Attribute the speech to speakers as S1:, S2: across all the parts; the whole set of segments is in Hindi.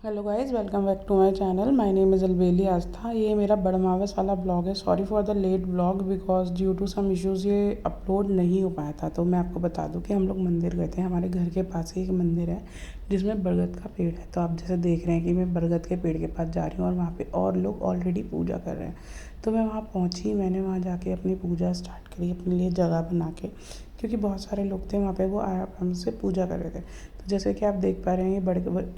S1: Hello guys, welcome back to my channel. My name is Albeli Aastha. ये मेरा बड़मावस वाला ब्लॉग है। Sorry for the late blog because due to some issues ये अपलोड नहीं हो पाया था। तो मैं आपको बता दूं कि हम लोग मंदिर गए थे। हमारे घर के पास ही एक मंदिर है जिसमें बरगद का पेड़ है। तो आप जैसे देख रहे हैं कि मैं बरगद के पेड़ के पास जा रही हूँ और वहाँ पर और लोग ऑलरेडी पूजा कर रहे हैं। तो मैं वहाँ पहुँची, मैंने वहाँ जाके अपनी पूजा स्टार्ट करी अपने लिए जगह बना के, क्योंकि बहुत सारे लोग थे वहाँ पे, वो आराम से पूजा कर रहे थे। तो जैसे कि आप देख पा रहे हैं, ये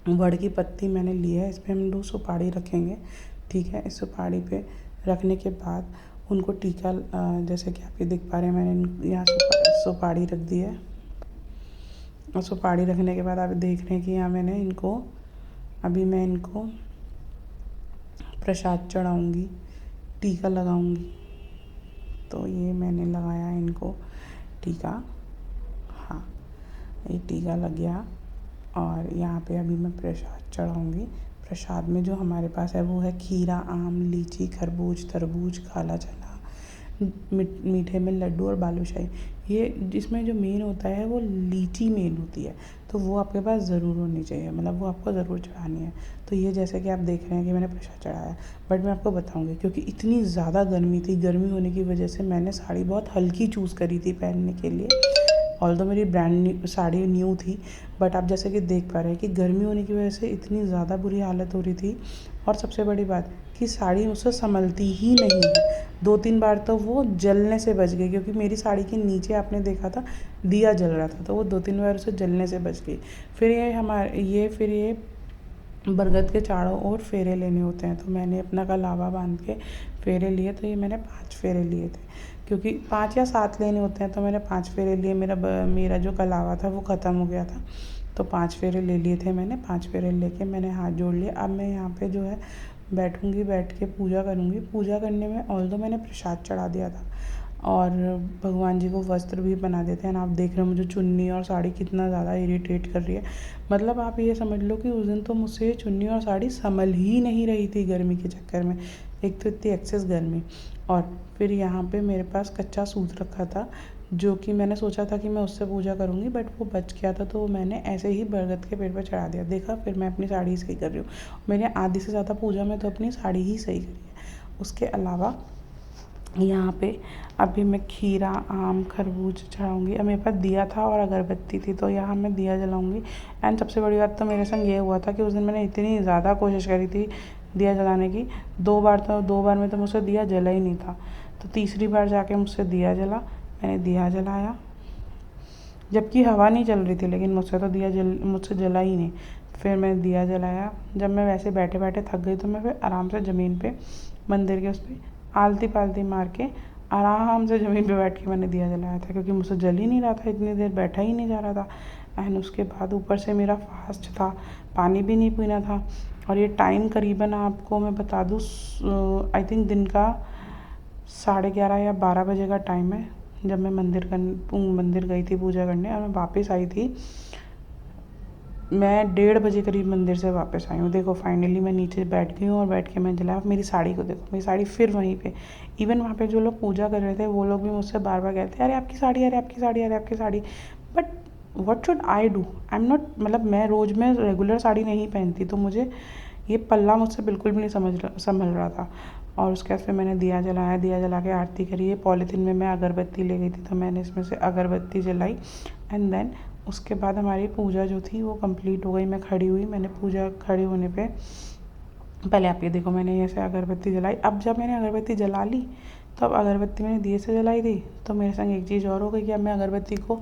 S1: वड़ की पत्ती मैंने ली है। इस पर हम 2 सुपारी रखेंगे, ठीक है। इस सुपारी पे रखने के बाद उनको टीका, जैसे कि आप ये देख पा रहे हैं, मैंने यहाँ सुपारी रख दी है। और सुपारी रखने के बाद आप देख रहे हैं कि यहाँ मैंने इनको, अभी मैं इनको प्रसाद चढ़ाऊँगी, टीका लगाऊँगी। तो ये मैंने लगाया इनको टीका, हाँ, ये टीका लग गया। और यहाँ पे अभी मैं प्रसाद चढ़ाऊँगी। प्रसाद में जो हमारे पास है वो है खीरा, आम, लीची, खरबूज, तरबूज, काला चना, मीठे में लड्डू और बालूशाही। ये जिसमें जो मेन होता है वो लीची मेन होती है, तो वो आपके पास ज़रूर होनी चाहिए, मतलब वो आपको ज़रूर चढ़ानी है। तो ये जैसे कि आप देख रहे हैं कि मैंने प्रसाद चढ़ाया, बट मैं आपको बताऊंगी क्योंकि इतनी ज़्यादा गर्मी थी, गर्मी होने की वजह से मैंने साड़ी बहुत हल्की चूज़ करी थी पहनने के लिए। ऑल्दो मेरी साड़ी न्यू थी, बट आप जैसे कि देख पा रहे हैं कि गर्मी होने की वजह से इतनी ज़्यादा बुरी हालत हो रही थी। और सबसे बड़ी बात कि साड़ी मुझसे संभलती ही नहीं है। 2-3 बार तो वो जलने से बच गई, क्योंकि मेरी साड़ी के नीचे आपने देखा था दिया जल रहा था, तो वो 2-3 बार उसे जलने से बच गई। फिर ये बरगद के चारों ओर फेरे लेने होते हैं। तो मैंने अपना कलावा बांध के फेरे लिए। तो ये मैंने 5 फेरे लिए थे, क्योंकि 5 या 7 लेने होते हैं, तो मैंने 5 फेरे लिए। मेरा जो कलावा था वो ख़त्म हो गया था, तो 5 फेरे ले लिए थे मैंने। 5 फेरे लेके मैंने हाथ जोड़ लिए। अब मैं यहाँ पे जो है बैठूँगी, बैठ के पूजा करूँगी। पूजा करने में ऑल्दो मैंने प्रसाद चढ़ा दिया था और भगवान जी को वस्त्र भी बना देते हैं। आप देख रहे हो मुझे चुन्नी और साड़ी कितना ज़्यादा इरिटेट कर रही है। मतलब आप ये समझ लो कि उस दिन तो मुझसे ये चुन्नी और साड़ी संभल ही नहीं रही थी गर्मी के चक्कर में। एक तो इतनी एक्सेस गर्मी, और फिर यहाँ पे मेरे पास कच्चा सूत रखा था, जो कि मैंने सोचा था कि मैं उससे पूजा करूँगी, बट वो बच गया था। तो मैंने ऐसे ही बरगद के पेड़ पर चढ़ा दिया। देखा, फिर मैं अपनी साड़ी सही कर रही हूँ। मैंने आधी से ज़्यादा पूजा में तो अपनी साड़ी ही सही करी है। उसके अलावा यहाँ पे अभी मैं खीरा, आम, खरबूज चढ़ाऊँगी। अब मेरे पास दिया था और अगरबत्ती थी, तो यहाँ मैं दिया जलाऊँगी। एंड सबसे बड़ी बात तो मेरे संग ये हुआ था कि उस दिन मैंने इतनी ज़्यादा कोशिश करी थी दिया जलाने की। 2 बार में तो मुझसे दिया जला ही नहीं था। तो तीसरी बार जाके मुझसे दिया जला, मैंने दिया जलाया, जबकि हवा नहीं चल रही थी, लेकिन मुझसे जला ही नहीं। फिर मैं दिया जलाया। जब मैं वैसे बैठे बैठे थक गई, तो मैं फिर आराम से ज़मीन पे मंदिर के उस पर आलती पालती मार के आराम से ज़मीन पे बैठ के मैंने दिया जलाया था, क्योंकि मुझसे जल ही नहीं रहा था, इतनी देर बैठा ही नहीं जा रहा था। एंड उसके बाद ऊपर से मेरा फास्ट था, पानी भी नहीं पीना था। और ये टाइम करीबन आपको मैं बता दूँ, आई थिंक दिन का 11:30 या 12 बजे का टाइम है, जब मैं मंदिर गई थी पूजा करने, और मैं वापस आई थी। मैं 1:30 बजे करीब मंदिर से वापस आई हूँ। देखो फाइनली मैं नीचे बैठ गई हूँ और बैठ के मैं जलाया। अब मेरी साड़ी को देखो, मेरी साड़ी फिर वहीं पे। इवन वहाँ पे जो लोग पूजा कर रहे थे वो लोग भी मुझसे बार बार कहते अरे आपकी साड़ी, अरे आपकी साड़ी, अरे आपकी sari. But what should I do, I am not, मतलब मैं रोज़ में रेगुलर साड़ी नहीं पहनती, तो मुझे ये पल्ला मुझसे बिल्कुल भी नहीं संभल रहा था। और उसके बाद फिर मैंने दिया जलाया, दिया जला के आरती करी। ये पॉलीथीन में मैं अगरबत्ती ले गई थी, तो मैंने इसमें से अगरबत्ती जलाई। एंड देन उसके बाद हमारी पूजा जो थी वो कंप्लीट हो गई। मैं खड़ी हुई, मैंने पूजा खड़े होने पे पहले आप ये देखो, मैंने ऐसे अगरबत्ती जलाई। अब जब मैंने अगरबत्ती जला ली, तो अब अगरबत्ती मैंने दिए से जलाई थी, तो मेरे संग एक चीज़ और हो गई कि अब मैं अगरबत्ती को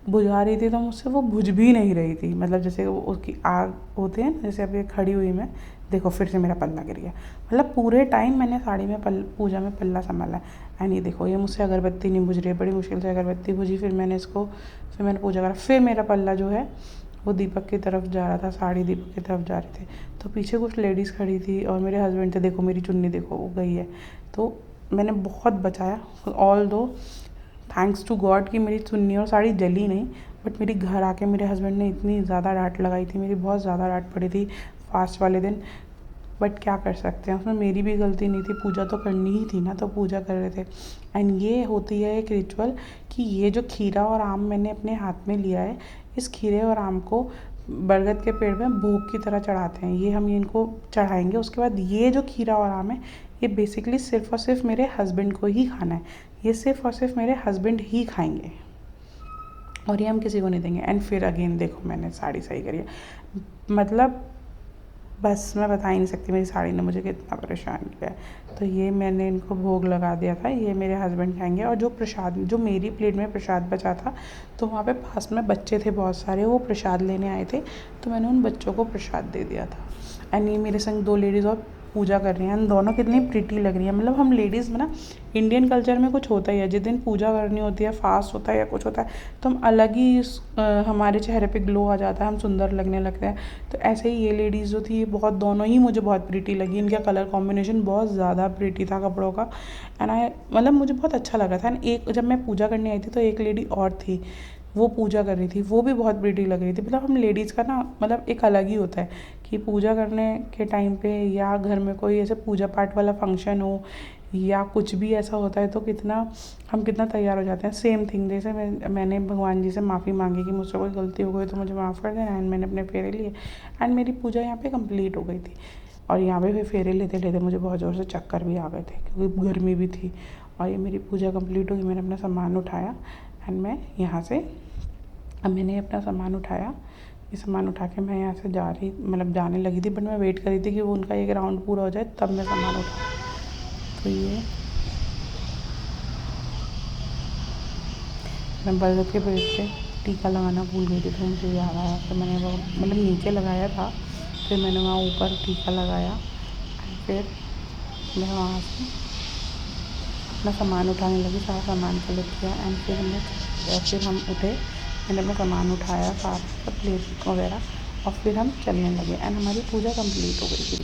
S1: बुझा रही थी, तो मुझसे वो बुझ भी नहीं रही थी। मतलब जैसे वो उसकी आग होती है ना, जैसे अब ये खड़ी हुई मैं, देखो फिर से मेरा पल्ला गिर गया। मतलब पूरे टाइम मैंने साड़ी में पूजा में पल्ला संभाला है। एंड ये देखो, ये मुझसे अगरबत्ती नहीं बुझ रही है, बड़ी मुश्किल से अगरबत्ती बुझी। फिर मैंने पूजा करा। फिर मेरा पल्ला जो है वो दीपक की तरफ जा रहा था, साड़ी दीपक की तरफ जा रही थी। तो पीछे कुछ लेडीज़ खड़ी थी और मेरे हस्बैंड थे। देखो मेरी चुन्नी देखो, वो गई है। तो मैंने बहुत बचाया, ऑल दो थैंक्स टू गॉड कि मेरी चुन्नी और साड़ी जली नहीं। बट मेरी घर आके मेरे हस्बैंड ने इतनी ज़्यादा डांट लगाई थी, मेरी बहुत ज़्यादा डांट पड़ी थी फास्ट वाले दिन। बट क्या कर सकते हैं, उसमें मेरी भी गलती नहीं थी, पूजा तो करनी ही थी ना, तो पूजा कर रहे थे। एंड ये होती है एक रिचुअल कि ये जो खीरा और आम मैंने अपने हाथ में लिया है, इस खीरे और आम को बरगद के पेड़ में भोग की तरह चढ़ाते हैं। ये हम इनको चढ़ाएंगे। उसके बाद ये जो खीरा और आम है ये बेसिकली सिर्फ़ और सिर्फ मेरे हस्बैंड को ही खाना है। ये सिर्फ़ और सिर्फ मेरे हस्बैंड ही खाएंगे और ये हम किसी को नहीं देंगे। एंड फिर अगेन देखो मैंने साड़ी सही करी है, मतलब बस मैं बता ही नहीं सकती मेरी साड़ी ने मुझे कितना परेशान किया है। तो ये मैंने इनको भोग लगा दिया था, ये मेरे हस्बैंड खाएंगे। और जो प्रसाद, जो मेरी प्लेट में प्रसाद बचा था, तो वहाँ पे पास में बच्चे थे बहुत सारे, वो प्रसाद लेने आए थे, तो मैंने उन बच्चों को प्रसाद दे दिया था। एंड ये मेरे संग 2 लेडीज़ और पूजा कर रही हैं। दोनों कितनी प्रिटी लग रही है। मतलब हम लेडीज़ में ना इंडियन कल्चर में कुछ होता ही है, जिस दिन पूजा करनी होती है, फास्ट होता है या कुछ होता है, तो हम अलग ही हमारे चेहरे पे ग्लो आ जाता है, हम सुंदर लगने लगते हैं। तो ऐसे ही ये लेडीज़ जो थी, ये बहुत, दोनों ही मुझे बहुत प्रिटी लगी। इनका कलर कॉम्बिनेशन बहुत ज़्यादा प्रिटी था कपड़ों का। एंड मतलब मुझे बहुत अच्छा लगा था। एंड एक जब मैं पूजा करने आई थी तो एक लेडी और थी, वो पूजा कर रही थी, वो भी बहुत प्रिटी लग रही थी। मतलब हम लेडीज़ का ना मतलब एक अलग ही होता है कि पूजा करने के टाइम पे या घर में कोई ऐसे पूजा पाठ वाला फंक्शन हो या कुछ भी ऐसा होता है तो हम कितना तैयार हो जाते हैं। सेम थिंग जैसे मैंने भगवान जी से माफ़ी मांगी कि मुझसे कोई गलती हो गई तो मुझे माफ़ कर देना। एंड मैंने अपने फेरे लिए एंड मेरी पूजा यहाँ पे कंप्लीट हो गई थी। और यहाँ पे फिर फेरे लेते लेते मुझे बहुत ज़ोर से चक्कर भी आ गए थे क्योंकि गर्मी भी थी। और ये मेरी पूजा कंप्लीट हो गई, मैंने अपना सामान उठाया एंड मैं यहाँ से, अब मैंने अपना सामान उठाया, ये सामान उठा के मैं यहाँ से जाने लगी थी, बट मैं वेट कर रही थी कि वो उनका एक राउंड पूरा हो जाए तब मैं सामान उठाऊँ। तो ये मैं बरगद के पेड़ पे टीका लगाना भूल गई थी, तो मुझे याद आया, तो मैंने वो मतलब नीचे लगाया था, फिर मैंने वहाँ ऊपर टीका लगाया। फिर मैं वहाँ से अपना सामान उठाने लगी, सारा सामान कलेक्ट किया। एंड फिर हम उठे, मैंने अपना सामान उठाया, सारा प्लेट वगैरह, और फिर हम चलने लगे। एंड हमारी पूजा कंप्लीट हो गई थी।